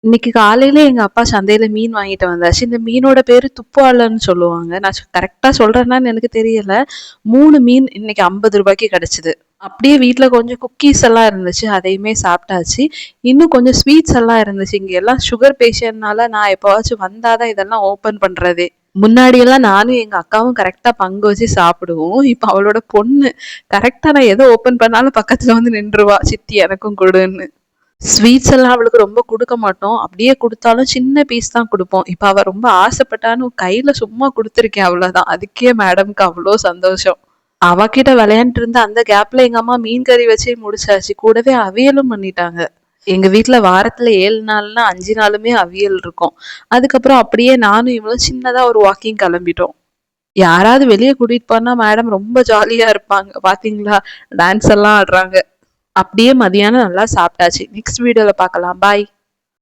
இன்னைக்கு காலையில எங்க அப்பா சந்தையில மீன் வாங்கிட்டு வந்தாச்சு. இந்த மீனோட பேரு துப்பாலன்னு சொல்லுவாங்க. நான் கரெக்ட்டா சொல்றேனான்னு எனக்கு தெரியல. 3 மீன் இன்னைக்கு ரூ. 50க்கு கிடைச்சது. அப்படியே வீட்ல கொஞ்சம் குக்கீஸ் எல்லாம் இருந்துச்சு. அதையுமே சாப்பிட்டாச்சு. இன்னும் கொஞ்சம் ஸ்வீட்ஸ் எல்லாம் இருந்துச்சு. இங்க எல்லாம் சுகர் பேஷண்ட்னால நான் எப்பவாச்சும் வந்தா தான் இதெல்லாம் ஓப்பன் பண்றதே. முன்னாடியெல்லாம் நானும் எங்க அக்காவும் கரெக்ட்டா பங்கு வச்சு சாப்பிடுவோம். இப்ப அவளோட பொண்ணு. கரெக்ட்டா நான் எத ஓப்பன் பண்ணாலும் பக்கத்துல வந்து நின்றுவா. சித்தி எனக்கும் குடுன்னு. ஸ்வீட்ஸ் எல்லாம் அவளுக்கு ரொம்ப குடுக்க மாட்டோம். அப்படியே குடுத்தாலும் சின்ன பீஸ் தான் குடுப்போம். இப்ப அவ ரொம்ப ஆசைப்பட்டான்னு கையில சும்மா குடுத்துருக்கேன் அவ்வளோதான். அதுக்கே மேடம்க்கு அவ்ளோ சந்தோஷம். அவகிட்ட விளையாண்ட்டு இருந்த அந்த கேப்ல எங்க அம்மா மீன் கறி வச்சே முடிச்சாச்சு. கூடவே அவியலும் பண்ணிட்டாங்க. எங்க வீட்ல வாரத்துல 7 நாள்னா 5 நாளுமே அவியல் இருக்கும். அதுக்கப்புறம் அப்படியே நானும் இவளும் சின்னதா ஒரு வாக்கிங் கிளம்பிட்டோம். யாராவது வெளிய கூட்டிட்டு போனா மேடம் ரொம்ப ஜாலியா இருப்பாங்க. பாத்தீங்களா? டான்ஸ் எல்லாம் ஆடுறாங்க. அப்படியே மதியானம் நல்லா சாப்பிட்டாச்சு. நெக்ஸ்ட் வீடியோல பார்க்கலாம். பாய்.